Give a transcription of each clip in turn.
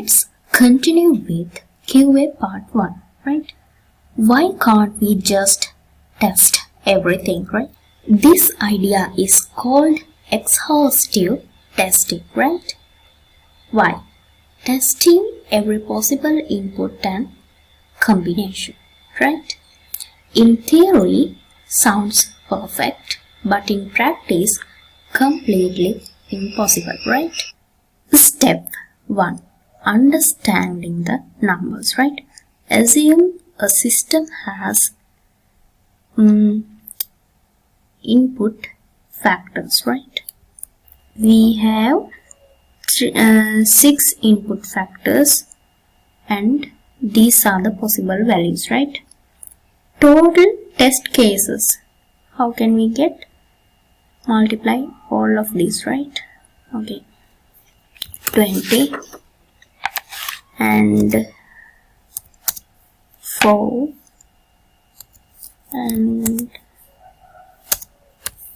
Let's continue with QA part 1, right? Why can't we just test everything, right? This idea is called exhaustive testing, right? Why? Testing every possible input and combination, right? In theory, sounds perfect, but in practice, completely impossible, right? Step 1. Understanding the numbers, right? Assume a system has input factors, right? We have 6 input factors and these are the possible values, right? Total test cases, how can we get? Multiply all of these, right? Okay, 20 and 4 and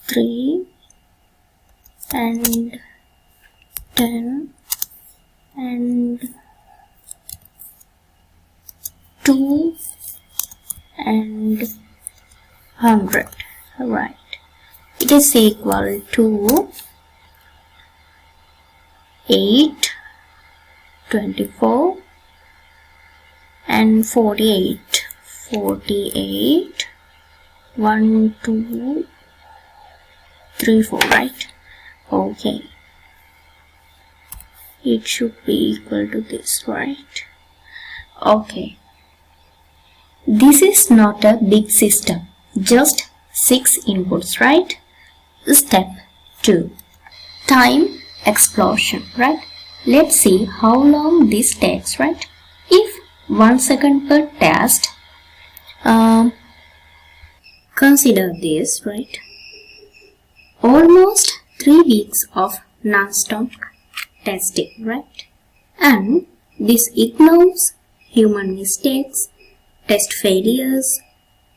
3 and 10 and 2 and 100, right? It is equal to 8, 24 and 48. 48, 1, 2, 3, 4, right? Okay. It should be equal to this, right? Okay. This is not a big system, just 6 inputs, right? Step 2. Time explosion, right? Let's see how long this takes, right? If 1 second per test, consider this, right? Almost 3 weeks of non-stop testing, right? And this ignores human mistakes, test failures,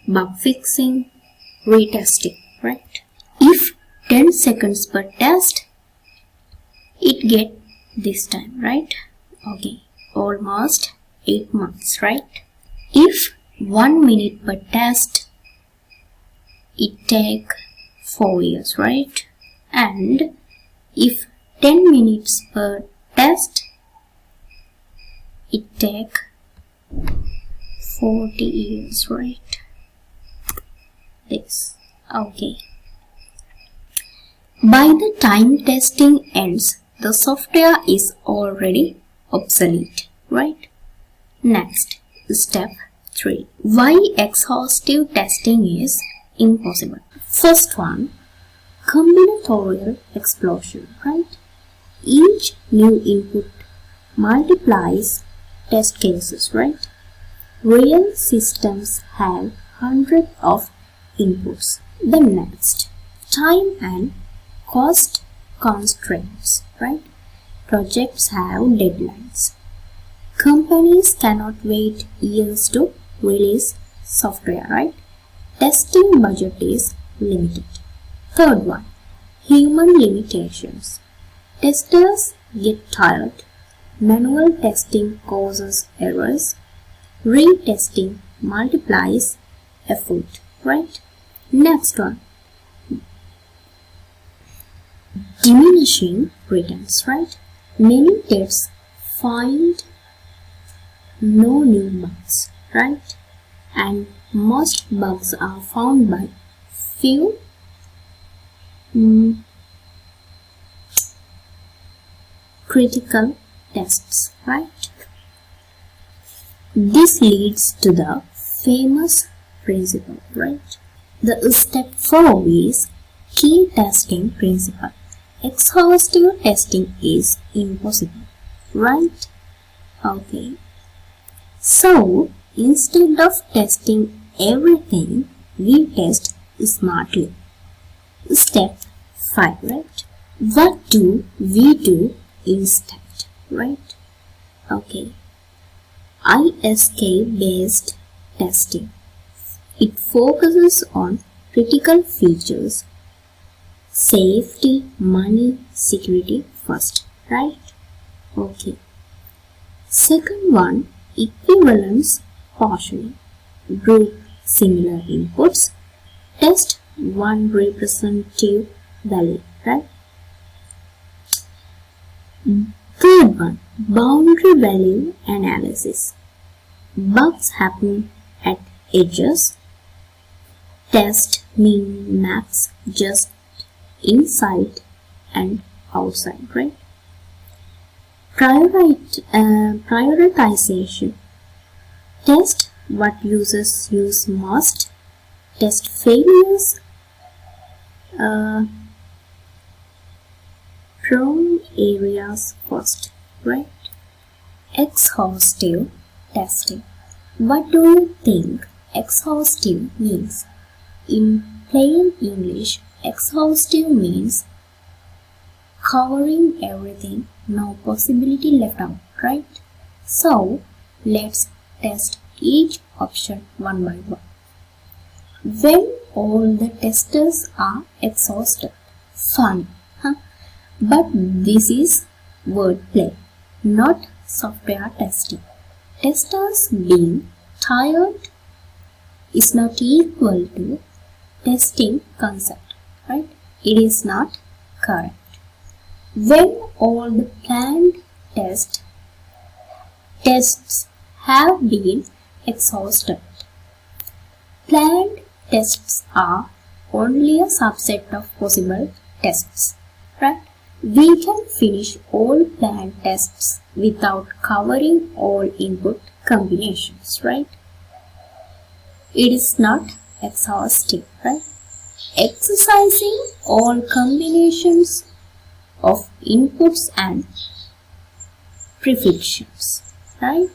bug fixing, retesting, right? If 10 seconds per test, it get this time, right? Okay, almost 8 months, right? If 1 minute per test, it take 4 years, right? And if 10 minutes per test, it take 40 years, right? This, okay. By the time testing ends, the software is already obsolete, right? Next, step 3. Why exhaustive testing is impossible? First one, combinatorial explosion, right? Each new input multiplies test cases, right? Real systems have hundreds of inputs. The next, time and cost constraints, right? Projects have deadlines. Companies cannot wait years to release software, right? Testing budget is limited. Third one, human limitations. Testers get tired. Manual testing causes errors. Retesting multiplies effort, right? Next one, diminishing returns, right? Many tests find no new bugs, right? And most bugs are found by few critical tests, right? This leads to the famous principle, right? The step 4 is key testing principle. Exhaustive testing is impossible, right? Okay. So, instead of testing everything, we test smartly. Step 5, right? What do we do instead, right? Okay. ISK based testing. It focuses on critical features, safety, money, security first, right? Okay. Second one, equivalence partitioning. Group similar inputs, test one representative value, right? Third one, boundary value analysis. Bugs happen at edges. Test min max just inside and outside, right? Prioritization. Test what users use most. Test failures. Prone areas first, right? Exhaustive testing. What do you think exhaustive means? In plain English, exhaustive means covering everything, no possibility left out, right? So, let's test each option one by one. When all the testers are exhausted, fun, huh? But this is wordplay, not software testing. Testers being tired is not equal to testing concept, right? It is not correct. When all the planned tests have been exhausted, planned tests are only a subset of possible tests, right? We can finish all planned tests without covering all input combinations, right? It is not exhaustive, right? Exercising all combinations of inputs and prefixes, right?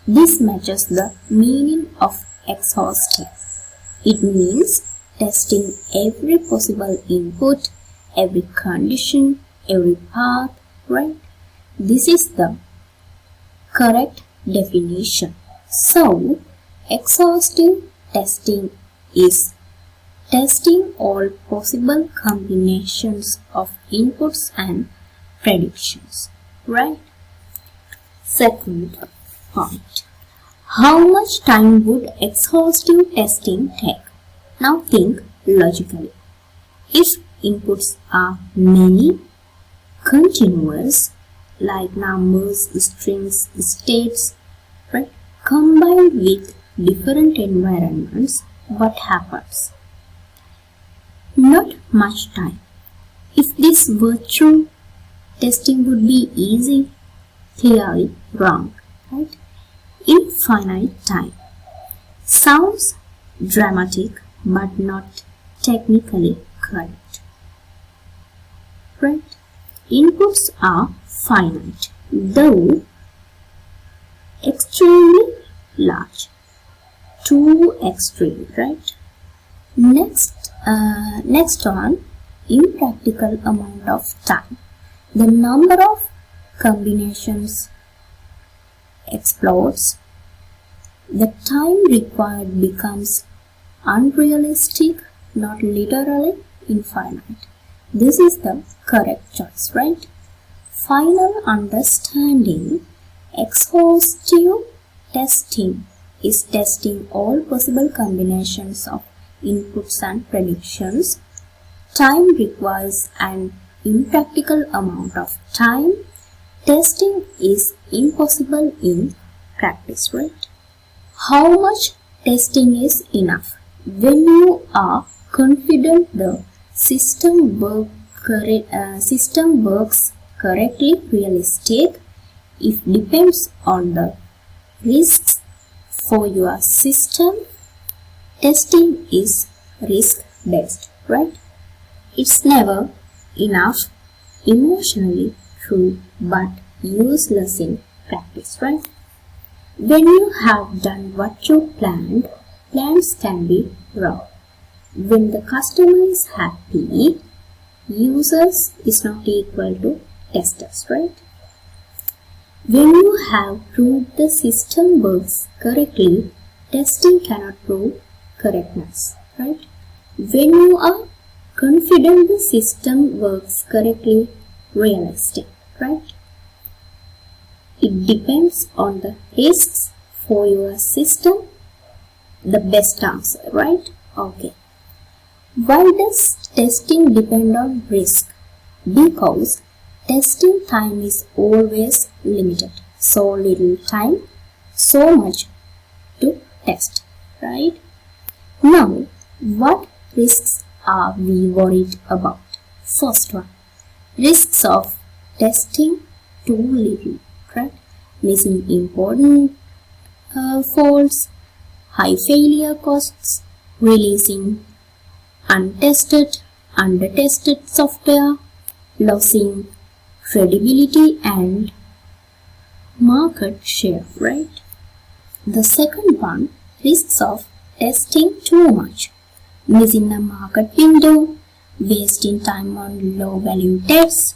This matches the meaning of exhaustive. It means testing every possible input, every condition, every path, right? This is the correct definition. So, exhaustive testing is testing all possible combinations of inputs and predictions, right? Second point. How much time would exhaustive testing take? Now think logically. If inputs are many, continuous, like numbers, strings, states, right, combined with different environments, what happens? Not much time. If this were true, testing would be easy. Clearly wrong, right? Infinite time. Sounds dramatic but not technically correct, right? Inputs are finite, though extremely large. Too extreme, right? Next one, impractical amount of time. The number of combinations explodes. The time required becomes unrealistic, not literally infinite. This is the correct choice, right? Final understanding. Exhaustive testing is testing all possible combinations of inputs and predictions. Time requires an impractical amount of time. Testing is impossible in practice, right? How much testing is enough? When you are confident the system works correctly, realistic, if depends on the risks for your system, testing is risk-based, right? It's never enough, emotionally true, but useless in practice, right? When you have done what you planned, plans can be wrong. When the customer is happy, users is not equal to testers, right? When you have proved the system works correctly, testing cannot prove correctness, right? When you are confident the system works correctly, realistic, right? it depends on the risks for your system. The best answer, right? Okay. Why does testing depend on risk? Because testing time is always limited. So little time, so much to test, right? Now, what risks are we worried about? First one, risks of testing too little, right? Missing important faults, high failure costs, releasing untested, under-tested software, losing credibility and market share, right? The second one, risks of testing too much, missing a market window, wasting time on low-value tests,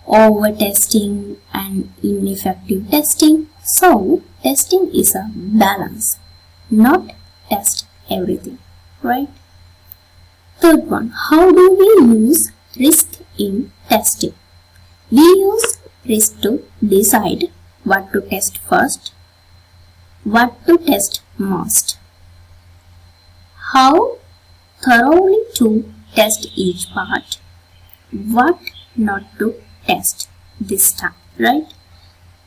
over-testing and ineffective testing. So, testing is a balance, not test everything, right? Third one, how do we use risk in testing? We use risk to decide what to test first, what to test most, how thoroughly to test each part, what not to test this time, right?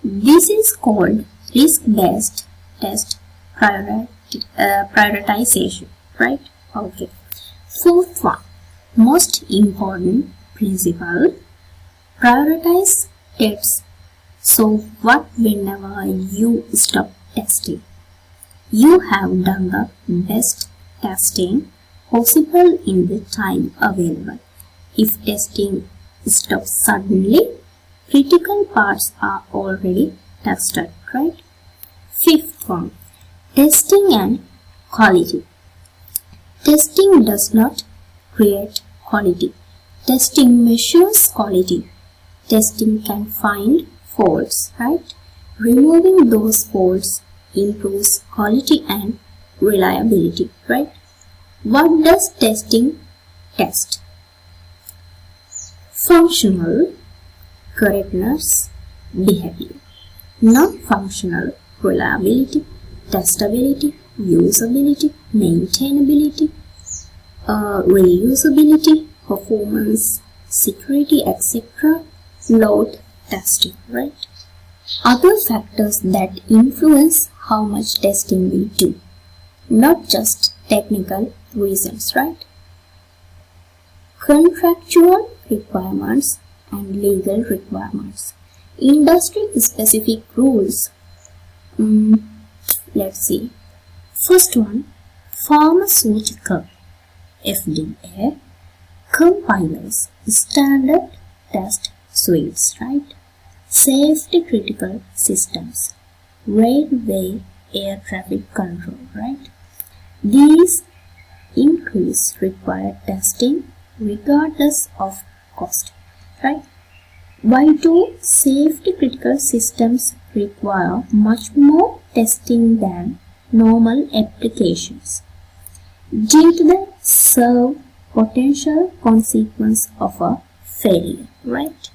This is called risk-based test prioritization, right? Okay. Fourth one, most important principle, prioritize tests. So what whenever you stop testing, you have done the best testing possible in the time available. If testing stops suddenly, critical parts are already tested, right? Fifth one, testing and quality. Testing does not create quality. Testing measures quality. Testing can find faults, right? Removing those faults improves quality and reliability, right? What does testing test? Functional correctness, behavior. Non-functional reliability, testability, usability, maintainability, reusability, performance, security, etc. Load testing, right? Other factors that influence how much testing we do, not just technical reasons, right? Contractual requirements and legal requirements. Industry-specific rules. Let's see. First one, pharmaceutical, FDA, compilers, standard test suites, right? Safety critical systems, railway air traffic control, right? These increase required testing regardless of cost, right? Why do safety critical systems require much more testing than normal applications? Due to the severe potential consequence of a failure, right?